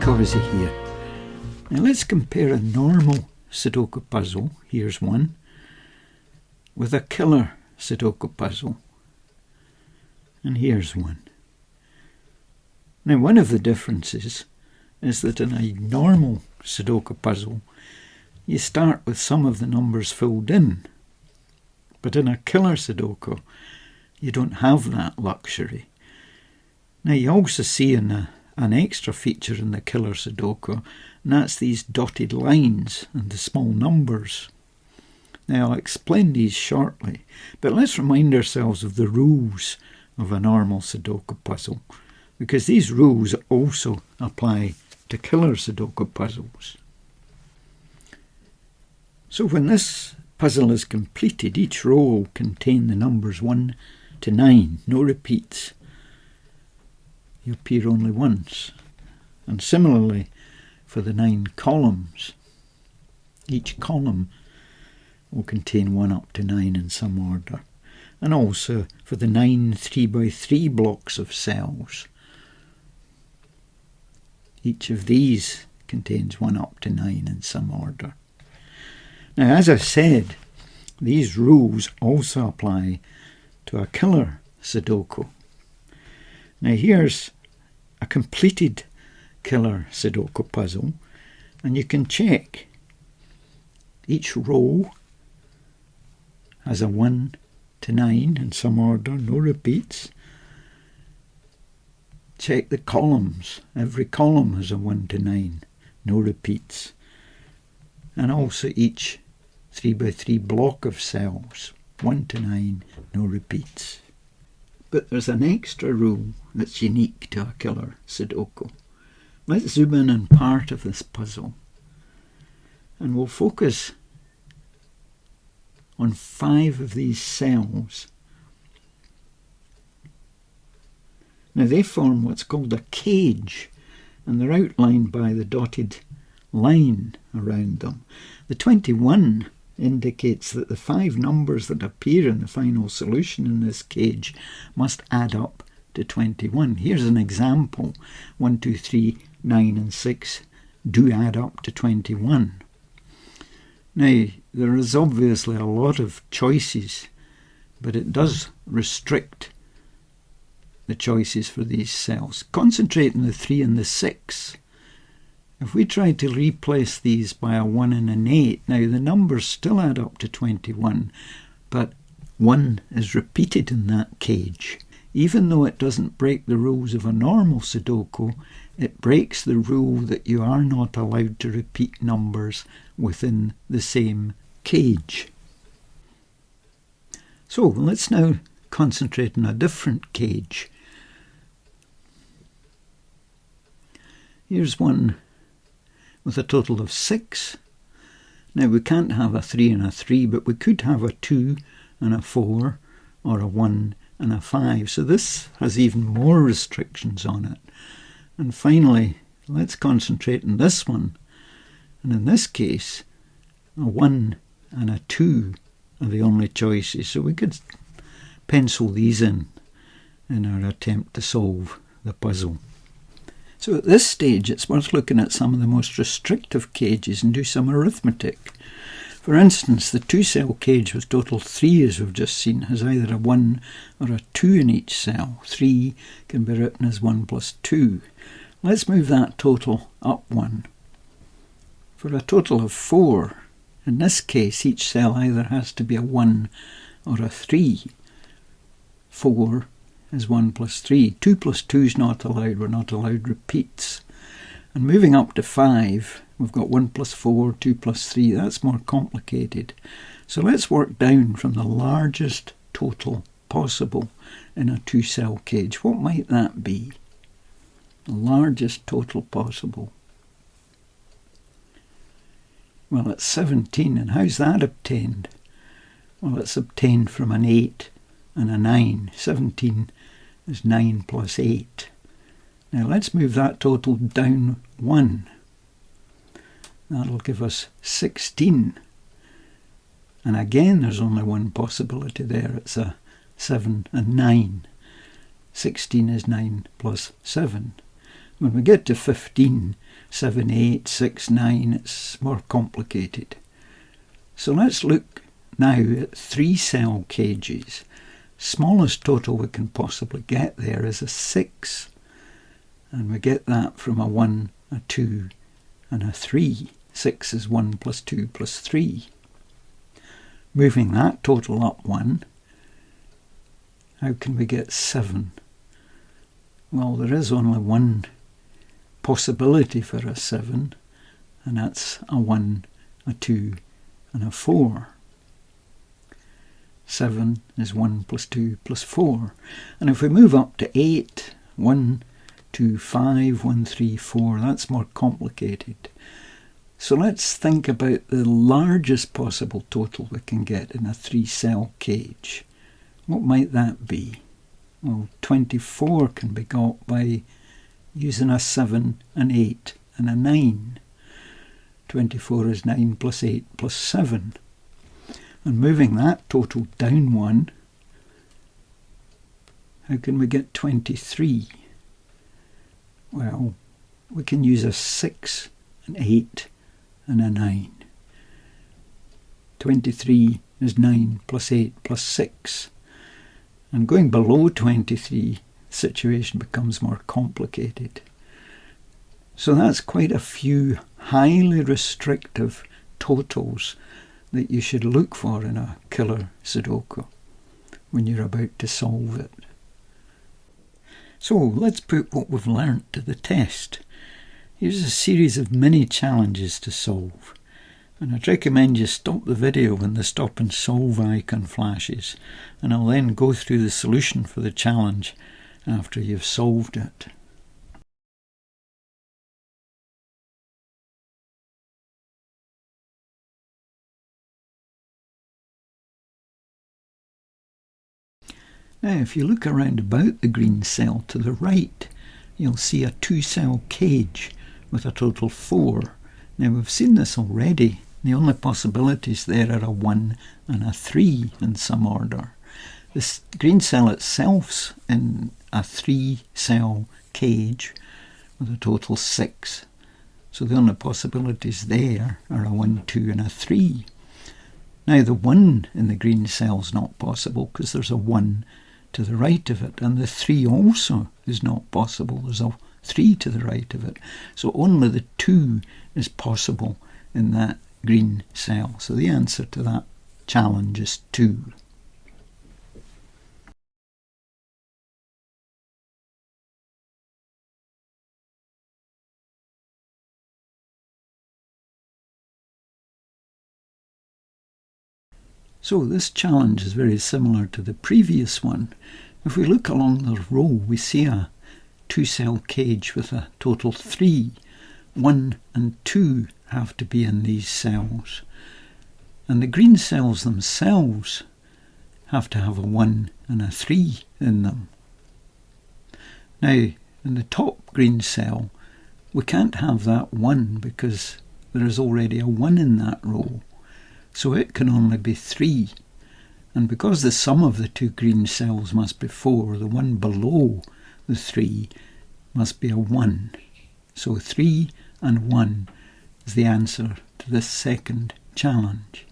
Mistercorzi here. Now let's compare a normal Sudoku puzzle, here's one, with a killer Sudoku puzzle. And here's one. Now one of the differences is that in a normal Sudoku puzzle you start with some of the numbers filled in. But in a killer Sudoku you don't have that luxury. Now you also see an extra feature in the killer Sudoku, and that's these dotted lines and the small numbers. Now I'll explain these shortly, but let's remind ourselves of the rules of a normal Sudoku puzzle, because these rules also apply to killer Sudoku puzzles. So when this puzzle is completed, each row will contain the numbers 1 to 9, no repeats. You appear only once. And similarly for the 9 columns. Each column will contain 1 up to 9 in some order. And also for the 9 3x3 blocks of cells. Each of these contains 1 up to 9 in some order. Now, as I said, these rules also apply to a killer Sudoku. Now here's a completed killer Sudoku puzzle, and you can check each row has a 1 to 9 in some order, no repeats. Check the columns. Every column has a 1 to 9, no repeats. And also each 3x3 block of cells, 1 to 9, no repeats. But there's an extra rule that's unique to a killer Sudoku. Let's zoom in on part of this puzzle, and we'll focus on 5 of these cells. Now they form what's called a cage, and they're outlined by the dotted line around them. The 21 indicates that the 5 numbers that appear in the final solution in this cage must add up to 21. Here's an example. 1, 2, 3, 9 and 6 do add up to 21. Now, there is obviously a lot of choices, but it does restrict the choices for these cells. Concentrate on the 3 and the 6. If we try to replace these by a 1 and an 8, now the numbers still add up to 21, but 1 is repeated in that cage. Even though it doesn't break the rules of a normal Sudoku, it breaks the rule that you are not allowed to repeat numbers within the same cage. So let's now concentrate on a different cage. Here's one with a total of 6. Now we can't have a 3 and a 3, but we could have a 2 and a 4, or a 1 and a 5. So this has even more restrictions on it. And finally, let's concentrate on this one. And in this case, a 1 and a 2 are the only choices. So we could pencil these in our attempt to solve the puzzle. So at this stage, it's worth looking at some of the most restrictive cages and do some arithmetic. For instance, the 2-cell cage with total 3, as we've just seen, has either a 1 or a 2 in each cell. 3 can be written as 1 plus 2. Let's move that total up 1. For a total of 4, in this case, each cell either has to be a 1 or a 3. 4 is 1 plus 3. 2 plus 2 is not allowed. We're not allowed repeats. And moving up to 5, we've got 1 plus 4, 2 plus 3. That's more complicated. So let's work down from the largest total possible in a 2-cell cage. What might that be? The largest total possible. Well, it's 17. And how's that obtained? Well, it's obtained from an 8 and a 9. 17 is 9 plus 8. Now let's move that total down 1. That'll give us 16. And again, there's only one possibility there. It's a 7 and 9. 16 is 9 plus 7. When we get to 15, 7, 8, 6, 9. It's more complicated. So let's look now at 3 cell cages. Smallest total we can possibly get there is a 6. And we get that from a 1, a 2 and a 3. 6 is 1 plus 2 plus 3. Moving that total up 1, how can we get 7? Well, there is only one possibility for a 7, and that's a 1, a 2 and a 4. 7 is 1 plus 2 plus 4. And if we move up to 8, 1, 2, 5, 1, 3, 4, that's more complicated. So let's think about the largest possible total we can get in a 3 cell cage. What might that be? Well, 24 can be got by using a 7, an 8 and a 9. 24 is 9 plus 8 plus 7. And moving that total down 1, how can we get 23? Well, we can use a 6, an 8 and a 9. 23 is 9 plus 8 plus 6. And going below 23, the situation becomes more complicated. So that's quite a few highly restrictive totals that you should look for in a killer Sudoku when you're about to solve it. So let's put what we've learnt to the test. Here's a series of mini challenges to solve. And I'd recommend you stop the video when the stop and solve icon flashes, and I'll then go through the solution for the challenge after you've solved it. Now, if you look around about the green cell to the right, you'll see a 2 cell cage with a total 4. Now, we've seen this already. The only possibilities there are a 1 and a 3 in some order. This green cell itself's in a 3 cell cage with a total 6. So the only possibilities there are a 1, 2 and a 3. Now the 1 in the green cell's not possible because there's a 1 to the right of it, and the 3 also is not possible. There's a 3 to the right of it. So only the 2 is possible in that green cell. So the answer to that challenge is 2. So this challenge is very similar to the previous one. If we look along the row, we see a 2 cell cage with a total 3. 1 and 2 have to be in these cells. And the green cells themselves have to have a 1 and a 3 in them. Now, in the top green cell, we can't have that 1 because there is already a 1 in that row. So it can only be 3. And because the sum of the 2 green cells must be 4, the one below the 3 must be a 1. So 3 and 1 is the answer to this second challenge.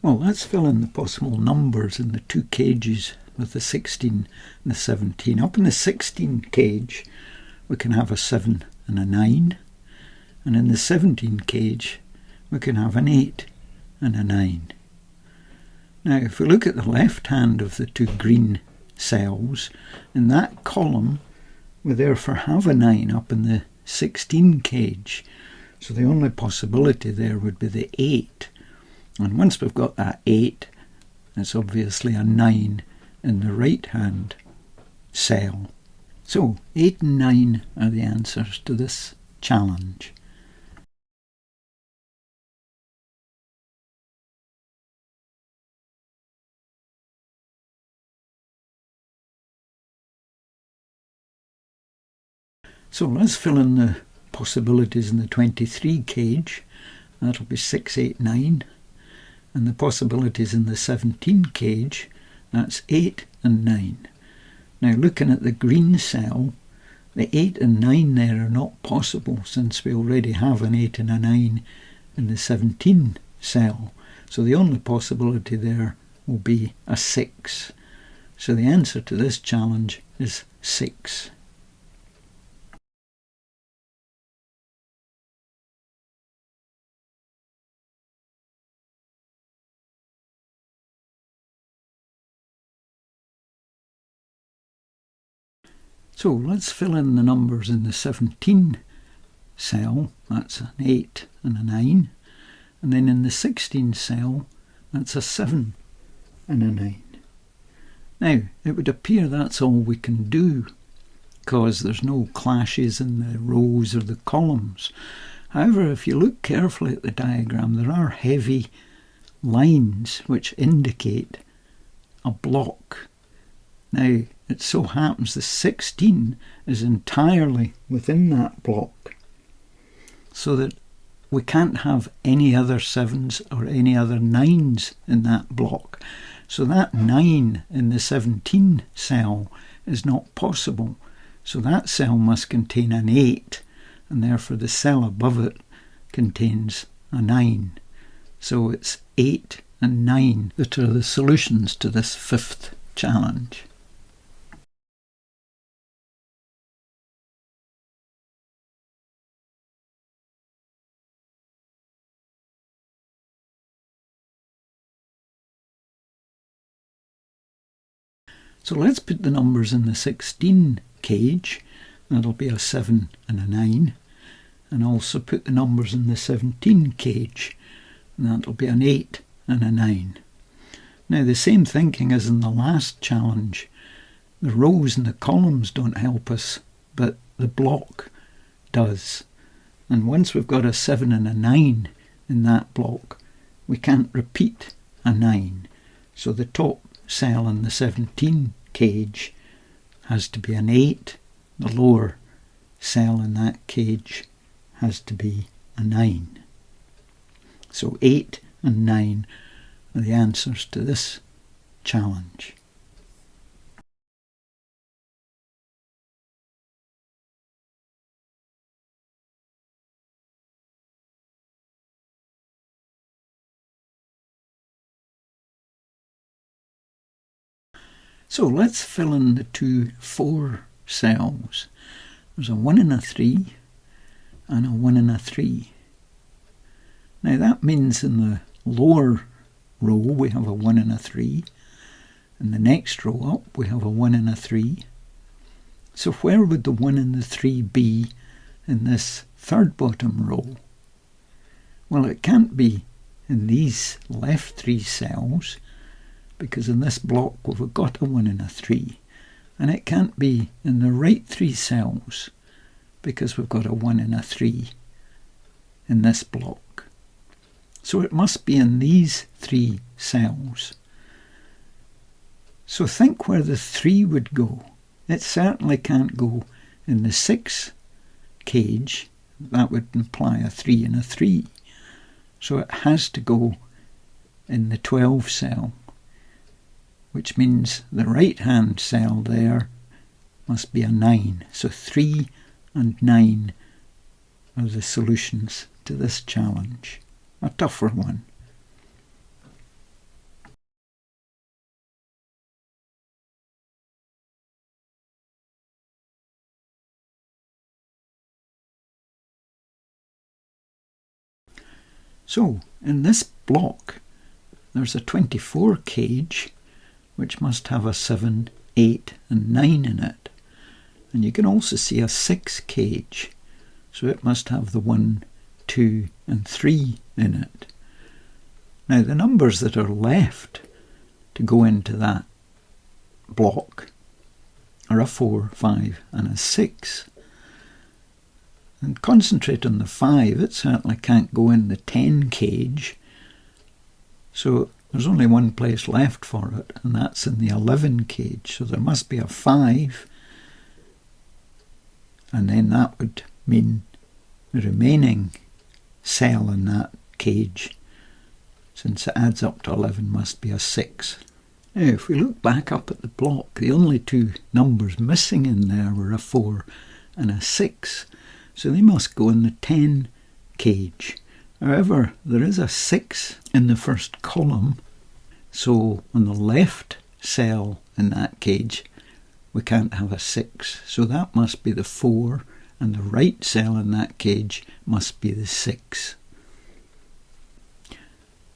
Well, let's fill in the possible numbers in the 2 cages with the 16 and the 17. Up in the 16 cage, we can have a 7 and a 9. And in the 17 cage, we can have an 8 and a 9. Now, if we look at the left hand of the 2 green cells, in that column, we therefore have a 9 up in the 16 cage. So the only possibility there would be the 8. And once we've got that 8, it's obviously a 9 in the right hand cell. So 8 and 9 are the answers to this challenge. So let's fill in the possibilities in the 23 cage, that'll be 6, 8, 9. And the possibilities in the 17 cage, that's 8 and 9. Now looking at the green cell, the 8 and 9 there are not possible since we already have an 8 and a 9 in the 17 cell. So the only possibility there will be a 6. So the answer to this challenge is 6. So let's fill in the numbers in the 17 cell, that's an 8 and a 9. And then in the 16 cell, that's a 7 and a 9. Now, it would appear that's all we can do, because there's no clashes in the rows or the columns. However, if you look carefully at the diagram, there are heavy lines which indicate a block. Now, it so happens the 16 is entirely within that block, so that we can't have any other 7s or any other 9s in that block. So that 9 in the 17 cell is not possible. So that cell must contain an 8, and therefore the cell above it contains a 9. So it's 8 and 9 that are the solutions to this 5th challenge. So let's put the numbers in the 16 cage, that'll be a 7 and a 9, and also put the numbers in the 17 cage, and that'll be an 8 and a 9. Now the same thinking as in the last challenge, the rows and the columns don't help us, but the block does. And once we've got a 7 and a 9 in that block, we can't repeat a 9. So the top cell in the 17 cage has to be an 8, the lower cell in that cage has to be a 9. So 8 and 9 are the answers to this challenge. So let's fill in the two 4 cells. There's a 1 and a 3 and a 1 and a 3. Now that means in the lower row we have a 1 and a 3. In the next row up we have a 1 and a 3. So where would the 1 and the 3 be in this third bottom row? Well, it can't be in these left 3 cells, because in this block we've got a 1 and a 3, and it can't be in the right 3 cells because we've got a 1 and a 3 in this block. So it must be in these 3 cells. So think where the 3 would go. It certainly can't go in the 6 cage. That would imply a 3 and a 3. So it has to go in the 12 cell, which means the right hand cell there must be a 9. So 3 and 9 are the solutions to this challenge. A tougher one. So in this block there's a 24 cage, which must have a 7, 8 and 9 in it. And you can also see a 6 cage, so it must have the 1, 2 and 3 in it. Now the numbers that are left to go into that block are a 4, 5 and a 6. And concentrate on the 5, it certainly can't go in the 10 cage, so there's only one place left for it, and that's in the 11 cage. So there must be a 5, and then that would mean the remaining cell in that cage, since it adds up to 11, must be a 6. Now, if we look back up at the block, the only two numbers missing in there were a 4 and a 6, so they must go in the 10 cage. However, there is a 6 in the first column, so on the left cell in that cage we can't have a 6, so that must be the 4, and the right cell in that cage must be the 6.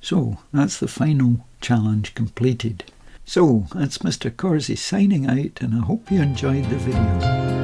So that's the final challenge completed. So that's Mr. Corzi signing out, and I hope you enjoyed the video.